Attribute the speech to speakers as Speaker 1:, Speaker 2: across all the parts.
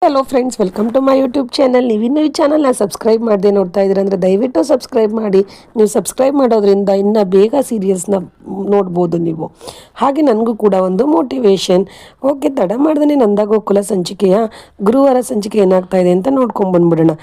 Speaker 1: Hello friends, welcome to my YouTube channel. ನೀವಿನ್ನೂ ಈ ಚಾನಲ್ನ ಸಬ್ಸ್ಕ್ರೈಬ್ ಮಾಡದೆ ನೋಡ್ತಾ ಇದ್ದೀರ ಅಂದರೆ ದಯವಿಟ್ಟು ಸಬ್ಸ್ಕ್ರೈಬ್ ಮಾಡಿ. ನೀವು ಸಬ್ಸ್ಕ್ರೈಬ್ ಮಾಡೋದ್ರಿಂದ ಇನ್ನೂ ಬೇಗ ಸೀರಿಯಲ್ಸ್ನ ನೋಡ್ಬೋದು ನೀವು. ಹಾಗೆ ನನಗೂ ಕೂಡ ಒಂದು ಮೋಟಿವೇಶನ್. ಓಕೆ, ತಡ ಮಾಡ್ದೇ ನಂದಗೋಕುಲ ಸಂಚಿಕೆಯ ಗುರುವಾರ ಸಂಚಿಕೆ ಏನಾಗ್ತಾ ಇದೆ ಅಂತ ನೋಡ್ಕೊಂಡು ಬಂದ್ಬಿಡೋಣ.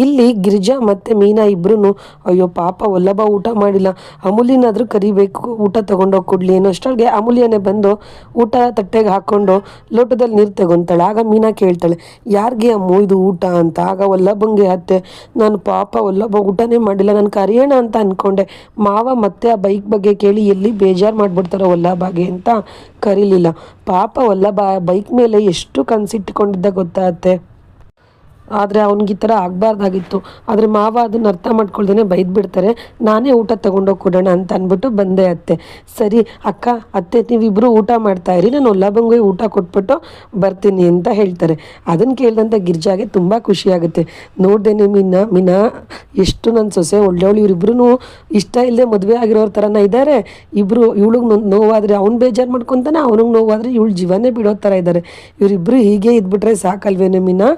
Speaker 1: ಇಲ್ಲಿ ಗಿರಿಜಾ ಮತ್ತು ಮೀನಾ ಇಬ್ಬರೂ ಅಯ್ಯೋ ಪಾಪ ವಲ್ಲಭ ಊಟ ಮಾಡಿಲ್ಲ, ಅಮೂಲ್ಯನಾದರೂ ಕರಿಬೇಕು ಊಟ ತೊಗೊಂಡೋಗಿ ಕೊಡಲಿ ಅನ್ನೋ ಅಷ್ಟೊಳಗೆ ಅಮೂಲ್ಯನೇ ಬಂದು ಊಟ ತಟ್ಟೆಗೆ ಹಾಕ್ಕೊಂಡು ಲೋಟದಲ್ಲಿ ನೀರು ತಗೊತಾಳೆ. ಆಗ ಮೀನಾ ಕೇಳ್ತಾಳೆ, ಯಾರಿಗೆ ಅಮ್ಮು ಇದು ಊಟ ಅಂತ. ಆಗ ವಲ್ಲಭಂಗೆ ಅತ್ತೆ, ನಾನು ಪಾಪ ವಲ್ಲಭ ಊಟನೇ ಮಾಡಿಲ್ಲ, ನಾನು ಕರೆಯೋಣ ಅಂತ ಅಂದ್ಕೊಂಡೆ. ಮಾವ ಮತ್ತೆ ಆ ಬೈಕ್ ಬಗ್ಗೆ ಕೇಳಿ ಎಲ್ಲಿ ಬೇಜಾರು ಮಾಡಿಬಿಡ್ತಾರೋ ವಲ್ಲಭಗೆ ಅಂತ ಕರೀಲಿಲ್ಲ. ಪಾಪ ವಲ್ಲಭ ಬೈಕ್ ಮೇಲೆ ಎಷ್ಟು ಕನಸಿಟ್ಕೊಂಡಿದ್ದ ಗೊತ್ತಾಗತ್ತೆ. ಆದರೆ ಅವ್ನಿಗೆ ಈ ಥರ ಆಗಬಾರ್ದಾಗಿತ್ತು. ಆದರೆ ಮಾವ ಅದನ್ನು ಅರ್ಥ ಮಾಡ್ಕೊಳ್ದೇ ಬೈದ್ಬಿಡ್ತಾರೆ. ನಾನೇ ಊಟ ತೊಗೊಂಡೋಗಿ ಕೊಡೋಣ ಅಂತ ಅಂದ್ಬಿಟ್ಟು ಬಂದೆ ಅತ್ತೆ. ಸರಿ ಅಕ್ಕ, ಅತ್ತೆ ನೀವಿಬ್ಬರು ಊಟ ಮಾಡ್ತಾಯಿರಿ, ನಾನು ವಲ್ಲಭಂಗೆ ಊಟ ಕೊಟ್ಬಿಟ್ಟು ಬರ್ತೀನಿ ಅಂತ ಹೇಳ್ತಾರೆ. ಅದನ್ನು ಕೇಳಿದಂಥ ಗಿರ್ಜಾಗೆ ತುಂಬ ಖುಷಿಯಾಗುತ್ತೆ. ನೋಡ್ದೇನೆ ಮೀನಾ ಎಷ್ಟು ನನ್ನ ಸೊಸೆ ಒಳ್ಳೆಯವಳು, ಇವರಿಬ್ರು ಇಷ್ಟ ಇಲ್ಲದೆ ಮದುವೆ ಆಗಿರೋರ ಥರನ ಇದ್ದಾರೆ. ಇಬ್ಬರು ಇವಳಿಗೆ ನೋವಾದರೆ ಅವ್ನು ಬೇಜಾರು ಮಾಡ್ಕೊತಾನೆ, ಅವನಿಗೆ ನೋವಾದರೆ ಇವಳು ಜೀವನೇ ಬಿಡೋ ಥರ ಇದ್ದಾರೆ. ಇವರಿಬ್ಬರು ಹೀಗೆ ಇದ್ಬಿಟ್ರೆ ಸಾಕಲ್ವೇನೆ ಮೀನಾ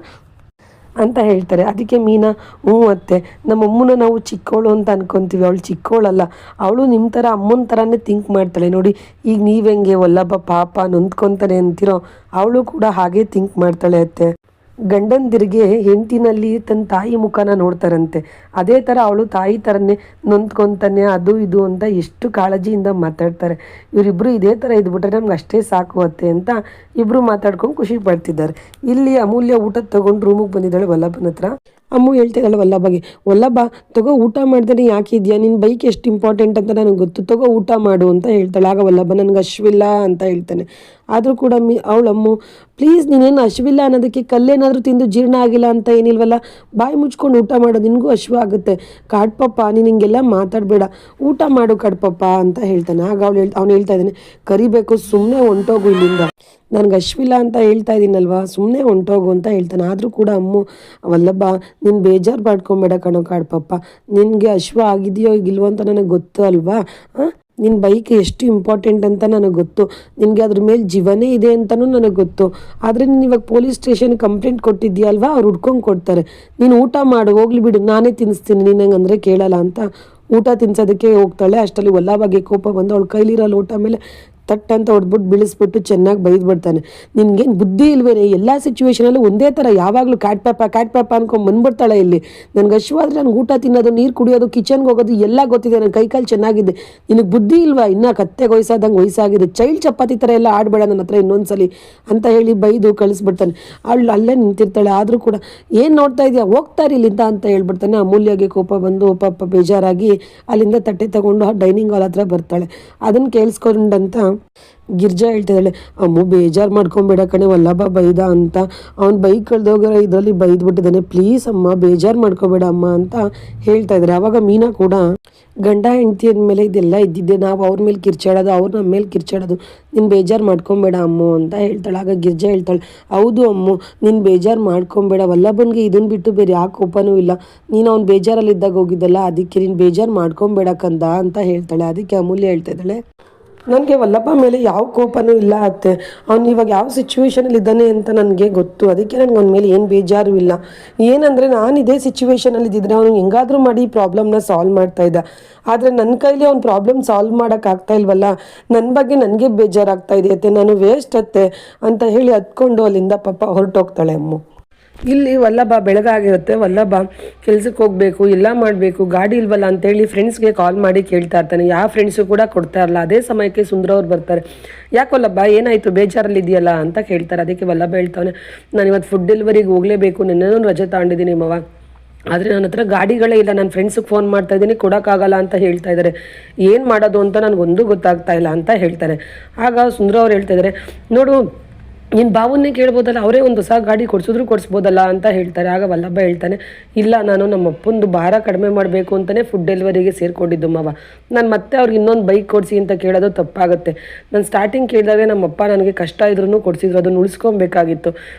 Speaker 1: ಅಂತ ಹೇಳ್ತಾರೆ. ಅದಕ್ಕೆ ಮೀನಾ, ಹ್ಞೂ ಅತ್ತೆ, ನಮ್ಮಮ್ಮನ ನಾವು ಚಿಕ್ಕವಳು ಅಂತ ಅನ್ಕೊತೀವಿ, ಅವಳು ಚಿಕ್ಕವಳಲ್ಲ, ಅವಳು ನಿಮ್ಮ ಥರ ಅಮ್ಮನ ಥರನೇ ಥಿಂಕ್ ಮಾಡ್ತಾಳೆ. ನೋಡಿ ಈಗ ನೀವೆಂಗೆ ವಲ್ಲಭ ಪಾಪ ನೊಂದ್ಕೊತಾನೆ ಅಂತೀರೋ, ಅವಳು ಕೂಡ ಹಾಗೆ ಥಿಂಕ್ ಮಾಡ್ತಾಳೆ ಅತ್ತೆ. ಗಂಡಂದಿರಿಗೆ ಹೆಂಡತಿನಲ್ಲಿ ತನ್ನ ತಾಯಿ ಮುಖನ ನೋಡ್ತಾರಂತೆ, ಅದೇ ಥರ ಅವಳು ತಾಯಿ ಥರನೇ ನೊಂದ್ಕೊತಾನೆ ಅದು ಇದು ಅಂತ ಎಷ್ಟು ಕಾಳಜಿಯಿಂದ ಮಾತಾಡ್ತಾರೆ. ಇವರಿಬ್ಬರು ಇದೇ ಥರ ಇದ್ಬಿಟ್ರೆ ನಮ್ಗೆ ಅಷ್ಟೇ ಸಾಕು ಅತ್ತೆ ಅಂತ ಇಬ್ಬರು ಮಾತಾಡ್ಕೊಂಡು ಖುಷಿ ಪಡ್ತಿದ್ದಾರೆ. ಇಲ್ಲಿ ಅಮೂಲ್ಯ ಊಟ ತೊಗೊಂಡು ರೂಮಿಗೆ ಬಂದಿದ್ದಾಳೆ ವಲ್ಲಭನ ಹತ್ರ. ಅಮ್ಮು ಹೇಳ್ತಿದ್ದಾಳೆ ವಲ್ಲಭಗೆ, ವಲ್ಲಭ ತಗೋ ಊಟ ಮಾಡ್ದೇ ಯಾಕೆ ಇದೆಯಾ, ನಿನ್ನ ಬೈಕ್ ಎಷ್ಟು ಇಂಪಾರ್ಟೆಂಟ್ ಅಂತ ನನಗೆ ಗೊತ್ತು, ತಗೋ ಊಟ ಮಾಡು ಅಂತ ಹೇಳ್ತಾಳೆ. ಆಗ ವಲ್ಲಭ ನನಗೆ ಹಶ್ವಿಲ್ಲ ಅಂತ ಹೇಳ್ತಾನೆ. ಆದರೂ ಕೂಡ ಅವಳಮ್ಮು, ಪ್ಲೀಸ್ ನೀನೇನು ಹಶ್ವಿಲ್ಲ ಅನ್ನೋದಕ್ಕೆ ಕಲ್ಲೇನಾದರೂ ತಿಂದು ಜೀರ್ಣ ಆಗಿಲ್ಲ ಅಂತ ಏನಿಲ್ವಲ್ಲ, ಬಾಯಿ ಮುಚ್ಕೊಂಡು ಊಟ ಮಾಡೋದು, ನಿನಗೂ ಹಶ್ವ ಆಗುತ್ತೆ. ಕಾಡ್ಪಪ್ಪ ನೀನು ಹಿಂಗೆಲ್ಲ ಮಾತಾಡಬೇಡ, ಊಟ ಮಾಡು ಕಾಡ್ಪಪ್ಪ ಅಂತ ಹೇಳ್ತಾನೆ. ಆಗ ಅವ್ನು ಹೇಳ್ತಾ ಇದ್ದಾನೆ, ಕರಿಬೇಕು ಸುಮ್ಮನೆ ಹೊಂಟೋಗು ಇಲ್ಲಿಂದ, ನನಗೆ ಹಶ್ವಿಲ್ಲ ಅಂತ ಹೇಳ್ತಾ ಇದ್ದೀನಲ್ವಾ, ಸುಮ್ಮನೆ ಹೊಂಟೋಗು ಅಂತ ಹೇಳ್ತಾನೆ. ಆದರೂ ಕೂಡ ಅಮ್ಮು, ವಲ್ಲಭ ನೀನು ಬೇಜಾರು ಮಾಡ್ಕೊಬೇಡ ಕಣೋ ಕಾಡ್ಪಪ್ಪ, ನಿನಗೆ ಹಶ್ವ ಆಗಿದೆಯೋ ಈಗಿಲ್ವೋ ಅಂತ ನನಗೆ ಗೊತ್ತು ಅಲ್ವಾ, ನಿನ್ನ ಬೈಕ್ ಎಷ್ಟು ಇಂಪಾರ್ಟೆಂಟ್ ಅಂತ ನನಗೆ ಗೊತ್ತು, ನಿನಗೆ ಅದ್ರ ಮೇಲೆ ಜೀವನೇ ಇದೆ ಅಂತಲೂ ನನಗೆ ಗೊತ್ತು. ಆದರೆ ನೀನು ಇವಾಗ ಪೊಲೀಸ್ ಸ್ಟೇಷನ್ ಕಂಪ್ಲೇಂಟ್ ಕೊಟ್ಟಿದ್ದೀಯಲ್ವಾ, ಅವ್ರು ಹುಡ್ಕೊಂಡು ಕೊಡ್ತಾರೆ, ನೀನು ಊಟ ಮಾಡು, ಹೋಗ್ಲಿ ಬಿಡು, ನಾನೇ ತಿನ್ನಿಸ್ತೀನಿ, ನೀನು ಹಂಗಂದರೆ ಕೇಳಲ್ಲ ಅಂತ ಊಟ ತಿನ್ಸೋದಕ್ಕೆ ಹೋಗ್ತಾಳೆ. ಅಷ್ಟರಲ್ಲಿ ವಲ್ಲಭಗೆ ಕೋಪ ಬಂದು ಅವಳ ಕೈಲಿರೋ ಲೋಟ ಮೇಲೆ ತಟ್ಟಂತ ಹೊಡೆದ್ಬಿಟ್ಟು ಬೀಳಿಸ್ಬಿಟ್ಟು ಚೆನ್ನಾಗಿ ಬೈದ್ಬಿಡ್ತಾನೆ. ನಿನ್ಗೇನು ಬುದ್ಧಿ ಇಲ್ವೇನೆ, ಎಲ್ಲ ಸಿಚುವೇಶನಲ್ಲೂ ಒಂದೇ ಥರ ಯಾವಾಗಲೂ ಕ್ಯಾಟ್ ಪಾಪ ಅನ್ಕೊಂಡು ಬಂದ್ಬಿಡ್ತಾಳೆ. ಇಲ್ಲಿ ನನಗೆ ಹಶ್ವಾದ್ರೆ ನನಗೆ ಊಟ ತಿನ್ನೋದು, ನೀರು ಕುಡಿಯೋದು, ಕಿಚನ್ಗೆ ಹೋಗೋದು ಎಲ್ಲ ಗೊತ್ತಿದೆ, ನನ್ನ ಕೈಕಾಲು ಚೆನ್ನಾಗಿದೆ, ನಿನಗೆ ಬುದ್ಧಿ ಇಲ್ವಾ, ಇನ್ನೂ ಕತ್ತೆಗೆ ವಯಸ್ಸಾಗಿದೆ, ಚೈಲ್ಡ್ ಚಪಾತಿ ಥರ ಎಲ್ಲ ಆಡಬೇಡ ನನ್ನ ಹತ್ರ ಇನ್ನೊಂದ್ಸಲಿ ಅಂತ ಹೇಳಿ ಬೈದು ಕಳಿಸ್ಬಿಡ್ತಾನೆ. ಅವಳು ಅಲ್ಲೇ ನಿಂತಿರ್ತಾಳೆ. ಆದರೂ ಕೂಡ ಏನು ನೋಡ್ತಾ ಇದೆಯಾ, ಹೋಗ್ತಾರೆ ಇಲ್ಲಿಂದ ಅಂತ ಹೇಳ್ಬಿಡ್ತಾನೆ. ಅಮೂಲ್ಯಗೆ ಕೋಪ ಬಂದು ಪಾಪ ಬೇಜಾರಾಗಿ ಅಲ್ಲಿಂದ ತಟ್ಟೆ ತಗೊಂಡು ಡೈನಿಂಗ್ ಹಾಲ್ ಹತ್ರ ಬರ್ತಾಳೆ. ಅದನ್ನು ಕೇಳಿಸ್ಕೊಂಡಂತ ಗಿರ್ಜಾ ಹೇಳ್ತಿದ್ದಾಳೆ, ಅಮ್ಮು ಬೇಜಾರು ಮಾಡ್ಕೊಬೇಡ ಕಣೆ, ವಲ್ಲಭ ಬೈದ ಅಂತ, ಅವ್ನು ಬೈಕ್ ಕಳೆದೋಗಿರೋ ಇದರಲ್ಲಿ ಬೈದ್ಬಿಟ್ಟಿದ್ದಾನೆ, ಪ್ಲೀಸ್ ಅಮ್ಮ ಬೇಜಾರು ಮಾಡ್ಕೋಬೇಡ ಅಮ್ಮ ಅಂತ ಹೇಳ್ತಾ ಇದ್ದಾರೆ. ಆವಾಗ ಮೀನಾ ಕೂಡ ಗಂಡ ಹೆಂಡತಿ ಅಂದಮೇಲೆ ಇದೆಲ್ಲ ಇದ್ದಿದ್ದೆ, ನಾವು ಅವ್ರ ಮೇಲೆ ಕಿರ್ಚಾಡೋದು, ಅವ್ರು ನಮ್ಮ ಮೇಲೆ ಕಿರ್ಚಾಡೋದು, ನೀನು ಬೇಜಾರು ಮಾಡ್ಕೊಬೇಡ ಅಮ್ಮು ಅಂತ ಹೇಳ್ತಾಳೆ. ಆಗ ಗಿರ್ಜಾ ಹೇಳ್ತಾಳೆ, ಹೌದು ಅಮ್ಮು ನೀನು ಬೇಜಾರು ಮಾಡ್ಕೊಬೇಡ, ವಲ್ಲಭನಿಗೆ ಇದನ್ನು ಬಿಟ್ಟು ಬೇರೆ ಯಾವ ಕೋಪನೂ ಇಲ್ಲ, ನೀನು ಅವ್ನು ಬೇಜಾರಲ್ಲಿದ್ದಾಗ ಹೋಗಿದ್ದಲ್ಲ, ಅದಕ್ಕೆ ನೀನು ಬೇಜಾರು ಮಾಡ್ಕೊಬೇಡ ಕಂದ ಅಂತ ಹೇಳ್ತಾಳೆ. ಅದಕ್ಕೆ ಅಮೂಲ್ಯ ಹೇಳ್ತಾ ಇದ್ದಾಳೆ, ನನಗೆ ವಲ್ಲಭ ಮೇಲೆ ಯಾವ ಕೋಪನೂ ಇಲ್ಲ ಅತ್ತೆ, ಅವ್ನು ಇವಾಗ ಯಾವ ಸಿಚುವೇಶನಲ್ಲಿ ಇದ್ದಾನೆ ಅಂತ ನನಗೆ ಗೊತ್ತು, ಅದಕ್ಕೆ ನನಗೆ ಅವನ ಮೇಲೆ ಏನು ಬೇಜಾರು ಇಲ್ಲ. ಏನಂದರೆ ನಾನು ಇದೇ ಸಿಚುವೇಶನಲ್ಲಿ ಇದ್ದಿದ್ರೆ ಅವ್ನು ಹೆಂಗಾದರೂ ಮಾಡಿ ಪ್ರಾಬ್ಲಮ್ನ ಸಾಲ್ವ್ ಮಾಡ್ತಾಯಿದ್ದ, ಆದರೆ ನನ್ನ ಕೈಲಿ ಅವ್ನು ಪ್ರಾಬ್ಲಮ್ ಸಾಲ್ವ್ ಮಾಡೋಕ್ಕಾಗ್ತಾ ಇಲ್ವಲ್ಲ, ನನ್ನ ಬಗ್ಗೆ ನನಗೆ ಬೇಜಾರಾಗ್ತಾ ಇದೆ ಅತ್ತೆ, ನಾನು ವೇಸ್ಟ್ ಅತ್ತೆ ಅಂತ ಹೇಳಿ ಹತ್ಕೊಂಡು ಅಲ್ಲಿಂದ ಪಾಪ ಹೊರಟೋಗ್ತಾಳೆ ಅಮ್ಮು. ಇಲ್ಲಿ ವಲ್ಲಭ ಬೆಳಗಾಗಿರುತ್ತೆ, ವಲ್ಲಭ ಕೆಲ್ಸಕ್ಕೆ ಹೋಗಬೇಕು, ಎಲ್ಲ ಮಾಡಬೇಕು, ಗಾಡಿ ಇಲ್ವಲ್ಲ ಅಂತೇಳಿ ಫ್ರೆಂಡ್ಸ್ಗೆ ಕಾಲ್ ಮಾಡಿ ಕೇಳ್ತಾ ಇರ್ತಾನೆ. ಯಾವ ಫ್ರೆಂಡ್ಸು ಕೂಡ ಕೊಡ್ತಾ ಇರಲ್ಲ. ಅದೇ ಸಮಯಕ್ಕೆ ಸುಂದರವ್ರು ಬರ್ತಾರೆ. ಯಾಕೆ ವಲ್ಲಭ ಏನಾಯಿತು, ಬೇಜಾರಲ್ಲಿ ಇದೆಯಲ್ಲ ಅಂತ ಕೇಳ್ತಾರೆ. ಅದಕ್ಕೆ ವಲ್ಲಭ ಹೇಳ್ತಾನೆ, ನಾನು ಇವತ್ತು ಫುಡ್ ಡೆಲಿವರಿಗೆ ಹೋಗಲೇಬೇಕು, ನಿನ್ನೇನೋ ರಜೆ ತಗೊಂಡಿದ್ದೀನಿ ಮವ, ಆದರೆ ನನ್ನ ಹತ್ರ ಗಾಡಿಗಳೇ ಇಲ್ಲ, ನನ್ನ ಫ್ರೆಂಡ್ಸಿಗೆ ಫೋನ್ ಮಾಡ್ತಾ ಇದ್ದೀನಿ, ಕೊಡೋಕ್ಕಾಗಲ್ಲ ಅಂತ ಹೇಳ್ತಾ ಇದ್ದಾರೆ, ಏನು ಮಾಡೋದು ಅಂತ ನನಗೊಂದು ಗೊತ್ತಾಗ್ತಾ ಇಲ್ಲ ಅಂತ ಹೇಳ್ತಾರೆ. ಆಗ ಸುಂದರವ್ರು ಹೇಳ್ತಾ ಇದ್ದಾರೆ, ನೋಡು ನೀನು ಬಾವನ್ನೇ ಕೇಳ್ಬೋದಲ್ಲ, ಅವರೇ ಒಂದು ಹೊಸ ಗಾಡಿ ಕೊಡಿಸ್ಬೋದಲ್ಲ ಅಂತ ಹೇಳ್ತಾರೆ. ಆಗ ವಲ್ಲಭ ಹೇಳ್ತಾನೆ, ಇಲ್ಲ ನಾನು ನಮ್ಮ ಅಪ್ಪಂದು ಭಾರ ಕಡಿಮೆ ಮಾಡಬೇಕು ಅಂತಲೇ ಫುಡ್ ಡೆಲಿವರಿಗೆ ಸೇರಿಕೊಂಡಿದ್ದು ಮಾವ, ನಾನು ಮತ್ತೆ ಅವ್ರಿಗೆ ಇನ್ನೊಂದು ಬೈಕ್ ಕೊಡಿಸಿ ಅಂತ ಕೇಳೋದು ತಪ್ಪಾಗುತ್ತೆ. ನಾನು ಸ್ಟಾರ್ಟಿಂಗ್ ಕೇಳಿದಾಗೆ ನಮ್ಮಪ್ಪ ನನಗೆ ಕಷ್ಟ ಇದ್ರೂ ಕೊಡಿಸಿದ್ರು, ಅದನ್ನು ಉಳಿಸ್ಕೊಬೇಕಾಗಿತ್ತು,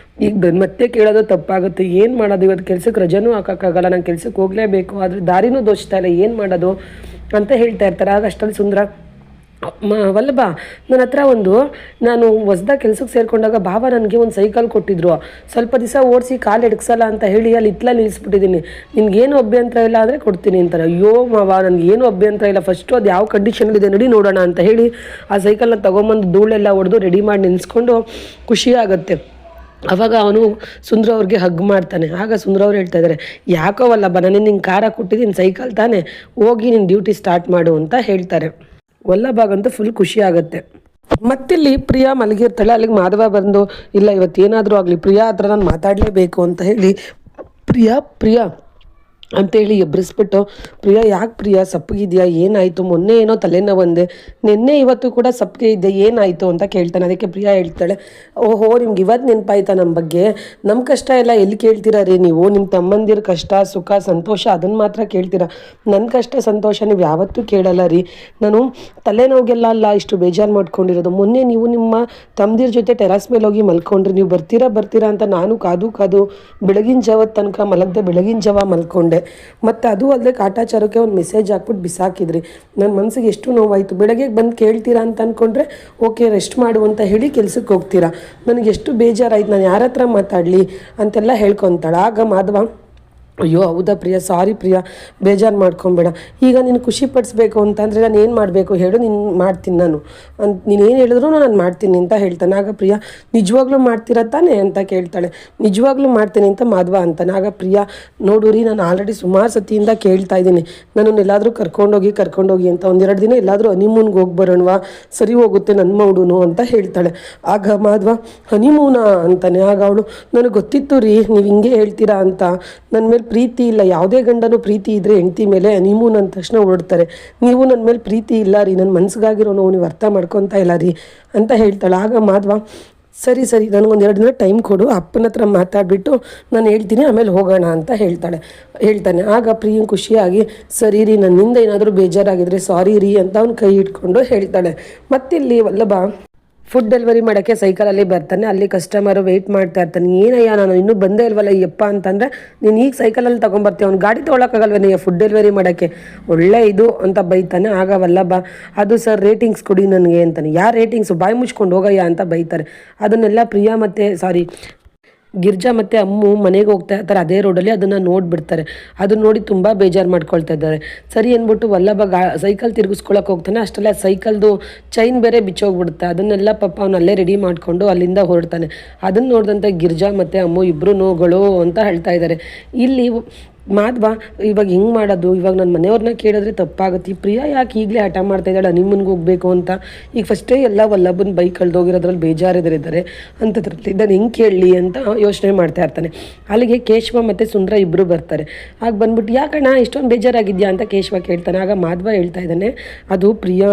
Speaker 1: ಈಗ ಮತ್ತೆ ಕೇಳೋದು ತಪ್ಪಾಗುತ್ತೆ, ಏನು ಮಾಡೋದು, ಇವತ್ತು ಕೆಲ್ಸಕ್ಕೆ ರಜೆನೂ ಹಾಕೋಕ್ಕಾಗಲ್ಲ, ನಾನು ಕೆಲ್ಸಕ್ಕೆ ಹೋಗಲೇಬೇಕು, ಆದರೆ ದಾರಿನೂ ದೋಚ್ತಾ ಇಲ್ಲ, ಏನು ಮಾಡೋದು ಅಂತ ಹೇಳ್ತಾ ಇರ್ತಾರೆ. ಆಗ ಅಷ್ಟರಲ್ಲಿ ಸುಂದರ, ವಲ್ಲಭ ನನ್ನ ಹತ್ರ ನಾನು ಹೊಸ್ದಾಗಿ ಕೆಲ್ಸಕ್ಕೆ ಸೇರಿಕೊಂಡಾಗ ಭಾವ ನನಗೆ ಒಂದು ಸೈಕಲ್ ಕೊಟ್ಟಿದ್ರು. ಸ್ವಲ್ಪ ದಿವಸ ಓಡಿಸಿ ಕಾಲು ಎಡ್ಸಲ್ಲ ಅಂತ ಹೇಳಿ ಅಲ್ಲಿ ಇತ್ಲಲ್ಲಿ ನಿಲ್ಲಿಸ್ಬಿಟ್ಟಿದ್ದೀನಿ. ನಿನ್ಗೇನು ಅಭ್ಯಂತರ ಇಲ್ಲ ಅಂದರೆ ಕೊಡ್ತೀನಿ ಅಂತಾರೆ. ಅಯ್ಯೋ ಮಾವ, ನನಗೇನು ಅಭ್ಯಂತರ ಇಲ್ಲ, ಫಸ್ಟು ಅದು ಯಾವ ಕಂಡೀಷನಲ್ಲಿದೆ ನಡಿ ನೋಡೋಣ ಅಂತ ಹೇಳಿ ಆ ಸೈಕಲ್ನ ತೊಗೊಂಬಂದು ಧೂಳೆಲ್ಲ ಹೊಡೆದು ರೆಡಿ ಮಾಡಿ ನಿಲ್ಲಿಸ್ಕೊಂಡು ಖುಷಿಯಾಗುತ್ತೆ. ಆವಾಗ ಅವನು ಸುಂದ್ರ ಅವ್ರಿಗೆ ಹಗ್ ಮಾಡ್ತಾನೆ. ಆಗ ಸುಂದ್ರ ಅವ್ರು ಹೇಳ್ತಾ ಇದ್ದಾರೆ, ಯಾಕೋ ವಲ್ಲಭ, ನಾನು ನಿಂಗೆ ಕಾರ ಕೊಟ್ಟಿದ್ದೀನಿ, ಸೈಕಲ್ ತಾನೆ, ಹೋಗಿ ನಿನ್ನ ಡ್ಯೂಟಿ ಸ್ಟಾರ್ಟ್ ಮಾಡು ಅಂತ ಹೇಳ್ತಾರೆ. ವಲ್ಲಭಾಗಂತೂ ಫುಲ್ ಖುಷಿ ಆಗುತ್ತೆ. ಮತ್ತಿಲ್ಲಿ ಪ್ರಿಯಾ ಮಲಗಿರ್ತಾಳೆ. ಅಲ್ಲಿಗೆ ಮಾಧವ ಬಂದು, ಇಲ್ಲ ಇವತ್ತೇನಾದರೂ ಆಗಲಿ ಪ್ರಿಯಾ ಹತ್ರ ನಾನು ಮಾತಾಡಲೇಬೇಕು ಅಂತ ಹೇಳಿ ಪ್ರಿಯಾ ಅಂತೇಳಿ ಎಬ್ಬರಿಸ್ಬಿಟ್ಟು, ಪ್ರಿಯಾ ಯಾಕೆ ಪ್ರಿಯಾ ಸಪ್ಪಗಿದೆಯಾ, ಏನಾಯಿತು, ಮೊನ್ನೆ ಏನೋ ತಲೆನೋವು ಬಂದೆ, ನಿನ್ನೆ ಇವತ್ತು ಕೂಡ ಸಪ್ಪಗೆ ಇದೆ, ಏನಾಯಿತು ಅಂತ ಕೇಳ್ತಾನೆ. ಅದಕ್ಕೆ ಪ್ರಿಯಾ ಹೇಳ್ತಾಳೆ, ಓಹೋ ನಿಮ್ಗೆ ಇವತ್ತು ನೆನಪಾಯ್ತಾ ನಮ್ಮ ಬಗ್ಗೆ, ನಮ್ಮ ಕಷ್ಟ ಎಲ್ಲ ಎಲ್ಲಿ ಕೇಳ್ತೀರಾ ರೀ ನೀವು, ನಿಮ್ಮ ತಮ್ಮಂದಿರ ಕಷ್ಟ ಸುಖ ಸಂತೋಷ ಅದನ್ನು ಮಾತ್ರ ಕೇಳ್ತೀರಾ, ನನ್ನ ಕಷ್ಟ ಸಂತೋಷ ನೀವು ಯಾವತ್ತೂ ಕೇಳಲ್ಲ ರೀ. ನಾನು ತಲೆನೋವಿಗೆಲ್ಲ ಅಲ್ಲ ಇಷ್ಟು ಬೇಜಾರು ಮಾಡ್ಕೊಂಡಿರೋದು, ಮೊನ್ನೆ ನೀವು ನಿಮ್ಮ ತಮ್ಮದಿರ ಜೊತೆ ಟೆರಸ್ ಮೇಲೆ ಹೋಗಿ ಮಲ್ಕೊಂಡ್ರಿ, ನೀವು ಬರ್ತೀರಾ ಅಂತ ನಾನು ಕಾದು ಬೆಳಗಿನ ಜಾವದ ತನಕ ಮಲಗದೆ ಬೆಳಗಿನ ಜಾವ ಮಲ್ಕೊಂಡೆ. ಮತ್ತು ಅದು ಅಲ್ಲದೆ ಕಾಟಾಚಾರಕ್ಕೆ ಒಂದು ಮೆಸೇಜ್ ಹಾಕ್ಬಿಟ್ಟು ಬಿಸಾಕಿದ್ರಿ. ನನ್ನ ಮನಸ್ಸಿಗೆ ಎಷ್ಟು ನೋವಾಯಿತು. ಬೆಳಗ್ಗೆ ಬಂದು ಕೇಳ್ತೀರಾ ಅಂತ ಅಂದ್ಕೊಂಡ್ರೆ ಓಕೆ ರೆಸ್ಟ್ ಮಾಡು ಅಂತ ಹೇಳಿ ಕೆಲ್ಸಕ್ಕೆ ಹೋಗ್ತೀರಾ. ನನಗೆ ಎಷ್ಟು ಬೇಜಾರಾಯ್ತು, ನಾನು ಯಾರ ಹತ್ರ ಮಾತಾಡಲಿ ಅಂತೆಲ್ಲ ಹೇಳ್ಕೊತಾಳೆ. ಆಗ ಮಾಧವ, ಅಯ್ಯೋ ಹೌದಾ ಪ್ರಿಯಾ, ಸಾರಿ ಪ್ರಿಯಾ, ಬೇಜಾರು ಮಾಡ್ಕೊಬೇಡ, ಈಗ ನೀನು ಖುಷಿ ಪಡಿಸ್ಬೇಕು ಅಂತಂದರೆ ನಾನು ಏನು ಮಾಡಬೇಕು ಹೇಳು, ಮಾಡ್ತೀನಿ ನಾನು ನೀನೇನು ಹೇಳಿದ್ರು ನಾನು ಮಾಡ್ತೀನಿ ಅಂತ ಹೇಳ್ತಾನೆ. ಆಗ ಪ್ರಿಯಾ, ನಿಜವಾಗ್ಲೂ ಮಾಡ್ತೀರಾ ತಾನೆ ಅಂತ ಕೇಳ್ತಾಳೆ. ನಿಜವಾಗ್ಲೂ ಮಾಡ್ತೀನಿ ಅಂತ ಮಾಧವ ಅಂತಾನೆ. ಆಗ ಪ್ರಿಯಾ, ನೋಡು ರೀ, ನಾನು ಆಲ್ರೆಡಿ ಸುಮಾರು ಸತಿಯಿಂದ ಕೇಳ್ತಾ ಇದ್ದೀನಿ, ನನ್ನನ್ನು ಎಲ್ಲಾದರೂ ಕರ್ಕೊಂಡೋಗಿ ಅಂತ, ಒಂದೆರಡು ದಿನ ಎಲ್ಲಾದರೂ ಹನಿಮೂನ್ಗೆ ಹೋಗಿ ಬರೋಣವಾ, ಸರಿ ಹೋಗುತ್ತೆ ನನ್ನ ಮೌಡುನು ಅಂತ ಹೇಳ್ತಾಳೆ. ಆಗ ಮಾಧವ, ಹನಿಮೂನಾ ಅಂತಾನೆ. ಆಗ ಅವಳು, ನನಗೆ ಗೊತ್ತಿತ್ತು ರೀ ನೀವು ಹಿಂಗೆ ಹೇಳ್ತೀರಾ ಅಂತ, ನನ್ನ ಮೇಲೆ ಪ್ರೀತಿ ಇಲ್ಲ, ಯಾವುದೇ ಗಂಡನೂ ಪ್ರೀತಿ ಇದ್ದರೆ ಹೆಂಡತಿ ಮೇಲೆ ಹನಿಮೂನ್ ಅಂದ ತಕ್ಷಣ ಹೊರಡ್ತಾರೆ, ನೀವು ನನ್ನ ಮೇಲೆ ಪ್ರೀತಿ ಇಲ್ಲ ರೀ, ನನ್ನ ಮನಸ್ಸಿಗಾಗಿರೋ ನೋವು ನೀವು ಅರ್ಥ ಮಾಡ್ಕೊತಾ ಇಲ್ಲ ರೀ ಅಂತ ಹೇಳ್ತಾಳೆ. ಆಗ ಮಾಧವ, ಸರಿ ನನಗೊಂದು 2 ದಿನ ಟೈಮ್ ಕೊಡು, ಅಪ್ಪನ ಹತ್ರ ಮಾತಾಡಿಬಿಟ್ಟು ನಾನು ಹೇಳ್ತೀನಿ, ಆಮೇಲೆ ಹೋಗೋಣ ಅಂತ ಹೇಳ್ತಾನೆ. ಆಗ ಪ್ರಿಯಂಗೆ ಖುಷಿಯಾಗಿ, ಸರಿ ರೀ, ನನ್ನಿಂದ ಏನಾದರೂ ಬೇಜಾರಾಗಿದ್ರೆ ಸಾರಿ ರೀ ಅಂತ ಅವ್ನು ಕೈ ಇಟ್ಕೊಂಡು ಹೇಳ್ತಾಳೆ. ಮತ್ತಿಲ್ಲಿ ವಲ್ಲಭ ಫುಡ್ ಡೆಲಿವರಿ ಮಾಡೋಕ್ಕೆ ಸೈಕಲಲ್ಲಿ ಬರ್ತಾನೆ. ಅಲ್ಲಿ ಕಸ್ಟಮರು ವೆಯ್ಟ್ ಮಾಡ್ತಾ ಇರ್ತಾನೆ. ಏನಯ್ಯ ನಾನು ಇನ್ನೂ ಬಂದೇ ಇಲ್ವಲ್ಲ ಯಪ್ಪ ಅಂತಂದರೆ, ನೀನು ಈಗ ಸೈಕಲಲ್ಲಿ ತೊಗೊಂಬರ್ತೀವಿ, ಅವ್ನು ಗಾಡಿ ತೊಗೊಳಕ್ಕಾಗಲ್ವೇನಯ್ಯ ಫುಡ್ ಡೆಲಿವರಿ ಮಾಡೋಕ್ಕೆ, ಒಳ್ಳೆ ಇದು ಅಂತ ಬೈತಾನೆ. ಆಗ ವಲ್ಲಭ, ಅದು ಸರ್ ರೇಟಿಂಗ್ಸ್ ಕೊಡಿ ನನಗೆ ಅಂತಾನೆ. ಯಾರು ರೇಟಿಂಗ್ಸು, ಬಾಯಿ ಮುಚ್ಕೊಂಡು ಹೋಗಯ್ಯ ಅಂತ ಬೈತಾರೆ. ಅದನ್ನೆಲ್ಲ ಪ್ರಿಯಾ ಗಿರ್ಜಾ ಮತ್ತು ಅಮ್ಮು ಮನೆಗೆ ಹೋಗ್ತಾ ಇರ್ತಾರೆ ಅದೇ ರೋಡಲ್ಲಿ, ಅದನ್ನು ನೋಡಿಬಿಡ್ತಾರೆ. ಅದನ್ನ ನೋಡಿ ತುಂಬ ಬೇಜಾರು ಮಾಡ್ಕೊಳ್ತಾ ಇದ್ದಾರೆ. ಸರಿ ಅಂದ್ಬಿಟ್ಟು ವಲ್ಲಭ ಸೈಕಲ್ ತಿರುಗಿಸ್ಕೊಳಕ್ಕೆ ಹೋಗ್ತಾನೆ. ಅಷ್ಟೆಲ್ಲ ಸೈಕಲ್ದು ಚೈನ್ ಬೇರೆ ಬಿಚ್ಚೋಗ್ಬಿಡುತ್ತೆ. ಅದನ್ನೆಲ್ಲ ಪಾಪ ಅವನು ಅಲ್ಲೇ ರೆಡಿ ಮಾಡಿಕೊಂಡು ಅಲ್ಲಿಂದ ಹೊರಡ್ತಾನೆ. ಅದನ್ನು ನೋಡಿದಂತೆ ಗಿರ್ಜಾ ಮತ್ತು ಅಮ್ಮು ಇಬ್ಬರು ನೋಗಳು ಅಂತ ಹೇಳ್ತಾ ಇದ್ದಾರೆ. ಇಲ್ಲಿ ಮಾಧವ, ಇವಾಗ ಹೆಂಗೆ ಮಾಡೋದು, ಇವಾಗ ನನ್ನ ಮನೆಯವ್ರನ್ನ ಕೇಳಿದ್ರೆ ತಪ್ಪಾಗುತ್ತೆ, ಈ ಪ್ರಿಯಾ ಯಾಕೆ ಈಗಲೇ ಹಠ ಮಾಡ್ತಾ ಇದ್ದಾಳೆ ಹನಿಮೂನ್ಗೆ ಹೋಗಬೇಕು ಅಂತ, ಈಗ ಫಸ್ಟೇ ಎಲ್ಲ ವಲ್ಲಭನ ಬೈಕ್ ಕಳೆದೋಗಿರೋದ್ರಲ್ಲಿ ಬೇಜಾರಿದ್ದಾರೆ ಅಂಥದ್ರಲ್ಲಿ ನಾನು ಹೆಂಗೆ ಕೇಳಲಿ ಅಂತ ಯೋಚನೆ ಮಾಡ್ತಾ ಇರ್ತಾನೆ. ಅಲ್ಲಿಗೆ ಕೇಶವ ಮತ್ತು ಸುಂದ್ರ ಇಬ್ಬರು ಬರ್ತಾರೆ. ಆಗ ಬಂದ್ಬಿಟ್ಟು, ಯಾಕಣ್ಣ ಇಷ್ಟೊಂದು ಬೇಜಾರಾಗಿದ್ಯಾ ಅಂತ ಕೇಶವ ಕೇಳ್ತಾನೆ. ಆಗ ಮಾಧವ ಹೇಳ್ತಾ ಇದ್ದಾನೆ, ಅದು ಪ್ರಿಯಾ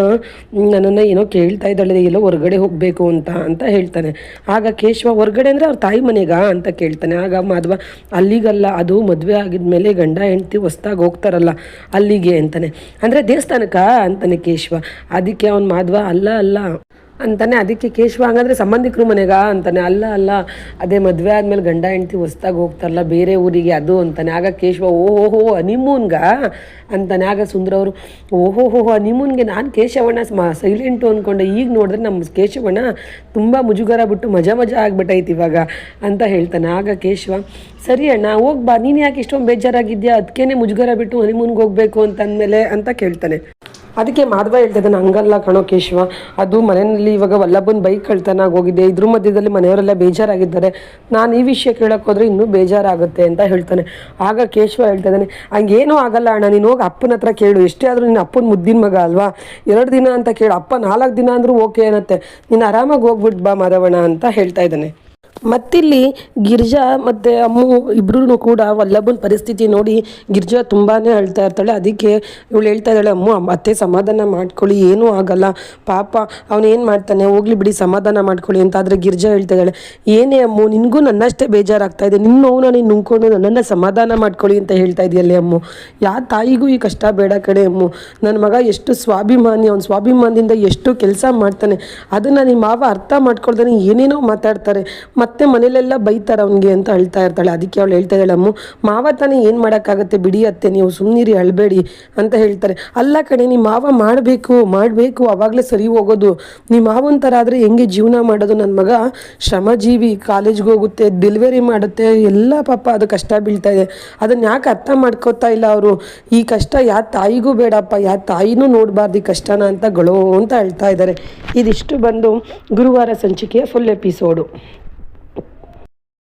Speaker 1: ನನ್ನನ್ನು ಏನೋ ಕೇಳ್ತಾ ಇದ್ದಾಳೆ, ಎಲ್ಲೋ ಹೊರಗಡೆ ಹೋಗಬೇಕು ಅಂತ ಹೇಳ್ತಾನೆ. ಆಗ ಕೇಶವ, ಹೊರಗಡೆ ಅಂದರೆ ಅವ್ರ ತಾಯಿ ಮನೆಗಾ ಅಂತ ಕೇಳ್ತಾನೆ. ಆಗ ಮಾಧವ, ಅಲ್ಲಿಗಲ್ಲ, ಅದು ಮದುವೆ ಆಗಿದ್ಮೇಲೆ ಗಂಡ ಹೆಂಡತಿ ಹೊಸ್ದಾಗಿ ಹೋಗ್ತಾರಲ್ಲ ಅಲ್ಲಿಗೆ ಅಂತಾನೆ. ಅಂದರೆ ದೇವಸ್ಥಾನಕ್ಕ ಅಂತಾನೆ ಕೇಶವ. ಅದಕ್ಕೆ ಅವನು ಮಾಧವ, ಅಲ್ಲ ಅಂತಾನೆ. ಅದಕ್ಕೆ ಕೇಶವ, ಹಂಗಂದ್ರೆ ಸಂಬಂಧಿಕರು ಮನೆಗ ಅಂತಾನೆ. ಅಲ್ಲ ಅದೇ ಮದುವೆ ಆದಮೇಲೆ ಗಂಡ ಹೆಂಡತಿ ಹೊಸ್ದಾಗಿ ಹೋಗ್ತಾರಲ್ಲ ಬೇರೆ ಊರಿಗೆ ಅದು ಅಂತಾನೆ. ಆಗ ಕೇಶವ, ಓಹೋ ಹನಿಮೂನ್ಗ ಅಂತಾನೆ. ಆಗ ಸುಂದ್ರ ಅವರು, ಓಹೋ ಹನಿಮೂನ್ಗೆ ನಾನು ಕೇಶವಣ್ಣ ಸೈಲೆಂಟು ಅಂದ್ಕೊಂಡೆ, ಈಗ ನೋಡಿದ್ರೆ ನಮ್ಮ ಕೇಶವಣ್ಣ ತುಂಬ ಮುಜುಗರ ಬಿಟ್ಟು ಮಜಾ ಆಗಿಬಿಟ್ಟೈತಿ ಇವಾಗ ಅಂತ ಹೇಳ್ತಾನೆ. ಆಗ ಕೇಶವ, ಸರಿ ಅಣ್ಣ ಹೋಗ್ಬಾ, ನೀನು ಯಾಕೆ ಇಷ್ಟೊಂದು ಬೇಜಾರಾಗಿದ್ಯಾ, ಅದಕ್ಕೇನೆ ಮುಜುಗರ ಬಿಟ್ಟು ಹನಿಮೂನ್ಗೆ ಹೋಗಬೇಕು ಅಂತಂದಮೇಲೆ ಅಂತ ಕೇಳ್ತಾನೆ. ಅದಕ್ಕೆ ಮಾಧವ ಹೇಳ್ತಿದ್ದಾನೆ, ಹಂಗಲ್ಲ ಕಣೋ ಕೇಶವ, ಅದು ಮನೆಯಲ್ಲಿ ಇವಾಗ ವಲ್ಲಭನ ಬೈಕ್ ಕಳ್ತನಾಗಿ ಹೋಗಿದೆ, ಇದ್ರ ಮಧ್ಯದಲ್ಲಿ ಮನೆಯವರೆಲ್ಲ ಬೇಜಾರಾಗಿದ್ದಾರೆ, ನಾನು ಈ ವಿಷಯ ಕೇಳೋಕೆ ಹೋದರೆ ಇನ್ನೂ ಬೇಜಾರಾಗುತ್ತೆ ಅಂತ ಹೇಳ್ತಾನೆ. ಆಗ ಕೇಶವ ಹೇಳ್ತಿದ್ದಾನೆ, ಹಂಗೇನೂ ಆಗಲ್ಲ ಅಣ್ಣ, ನೀನು ಹೋಗಿ ಅಪ್ಪನ ಹತ್ರ ಕೇಳು, ಎಷ್ಟೇ ಆದರೂ ನಿನ್ನ ಅಪ್ಪನ ಮುದ್ದಿನ ಮಗ ಅಲ್ವಾ, 2 ದಿನ ಅಂತ ಕೇಳು, ಅಪ್ಪ 4 ದಿನ ಅಂದರೂ ಓಕೆ ಅನ್ನತ್ತೆ, ನೀನು ಆರಾಮಾಗಿ ಹೋಗ್ಬಿಟ್ಟು ಬಾ ಮಾಧವಣ್ಣ ಅಂತ ಹೇಳ್ತಾ ಇದ್ದಾನೆ. ಮತ್ತಿಲ್ಲಿ ಗಿರ್ಜಾ ಮತ್ತು ಅಮ್ಮು ಇಬ್ಬರೂ ಕೂಡ ವಲ್ಲಭನ ಪರಿಸ್ಥಿತಿ ನೋಡಿ ಗಿರ್ಜಾ ತುಂಬಾ ಅಳ್ತಾ ಇರ್ತಾಳೆ. ಅದಕ್ಕೆ ಇವಳು ಹೇಳ್ತಾ ಇದ್ದಾಳೆ, ಅತ್ತೆ ಸಮಾಧಾನ ಮಾಡ್ಕೊಳ್ಳಿ, ಏನೂ ಆಗಲ್ಲ, ಪಾಪ ಅವನೇನು ಮಾಡ್ತಾನೆ, ಹೋಗ್ಲಿ ಬಿಡಿ ಸಮಾಧಾನ ಮಾಡ್ಕೊಳ್ಳಿ ಅಂತ. ಆದರೆ ಗಿರ್ಜಾ ಹೇಳ್ತಾ ಇದ್ದಾಳೆ, ಏನೇ ಅಮ್ಮು, ನಿನಗೂ ನನ್ನಷ್ಟೇ ಬೇಜಾರಾಗ್ತಾ ಇದೆ, ನಿನ್ನ ನೋವು ನೀನು ನುಂಗ್ಕೊಂಡು ನನ್ನನ್ನು ಸಮಾಧಾನ ಮಾಡ್ಕೊಳ್ಳಿ ಅಂತ ಹೇಳ್ತಾ ಇದೆಯಲ್ಲೇ ಅಮ್ಮು, ಯಾವ ತಾಯಿಗೂ ಈ ಕಷ್ಟ ಬೇಡ ಕಡೆ ಅಮ್ಮು, ನನ್ನ ಮಗ ಎಷ್ಟು ಸ್ವಾಭಿಮಾನಿ, ಅವ್ನ ಸ್ವಾಭಿಮಾನದಿಂದ ಎಷ್ಟು ಕೆಲಸ ಮಾಡ್ತಾನೆ, ಅದನ್ನು ನಿಮ್ಮ ಮಾವ ಅರ್ಥ ಮಾಡ್ಕೊಳ್ತಾನೆ ಏನೇನೋ ಮಾತಾಡ್ತಾರೆ, ಮತ್ತೆ ಮನೇಲೆಲ್ಲ ಬೈತಾರೆ ಅವನಿಗೆ ಅಂತ ಅಳ್ತಾ ಇರ್ತಾಳೆ. ಅದಕ್ಕೆ ಅವಳು ಹೇಳ್ತಾ ಇದ್ದಾಳೆ, ಅಮ್ಮ ಮಾವ ತಾನೇ ಏನು ಮಾಡೋಕ್ಕಾಗತ್ತೆ, ಬಿಡಿ ಅತ್ತೆ ನೀವು ಸುಮ್ಮನಿರಿ ಅಳಬೇಡಿ ಅಂತ ಹೇಳ್ತಾರೆ. ಅಲ್ಲ ಕಣೆ, ನಿಮ್ಮ ಮಾವ ಮಾಡಬೇಕು ಆವಾಗಲೇ ಸರಿ ಹೋಗೋದು. ನಿಮ್ಮ ಮಾವನ ಥರ ಆದರೆ ಹೆಂಗೆ ಜೀವನ ಮಾಡೋದು? ನನ್ನ ಮಗ ಶ್ರಮಜೀವಿ, ಕಾಲೇಜ್ಗೆ ಹೋಗುತ್ತೆ, ಡೆಲಿವರಿ ಮಾಡುತ್ತೆ, ಎಲ್ಲ ಪಾಪ ಅದು ಕಷ್ಟ ಬೀಳ್ತಾ ಇದೆ. ಅದನ್ನು ಯಾಕೆ ಅರ್ಥ ಮಾಡ್ಕೋತಾ ಇಲ್ಲ ಅವರು? ಈ ಕಷ್ಟ ಯಾವ ತಾಯಿಗೂ ಬೇಡಪ್ಪ, ಯಾವ ತಾಯಿನೂ ನೋಡಬಾರ್ದು ಈ ಕಷ್ಟನ ಅಂತ ಅಂತ ಹೇಳ್ತಾ ಇದ್ದಾರೆ. ಇದಿಷ್ಟು ಬಂದು ಗುರುವಾರ ಸಂಚಿಕೆಯ ಫುಲ್ ಎಪಿಸೋಡು.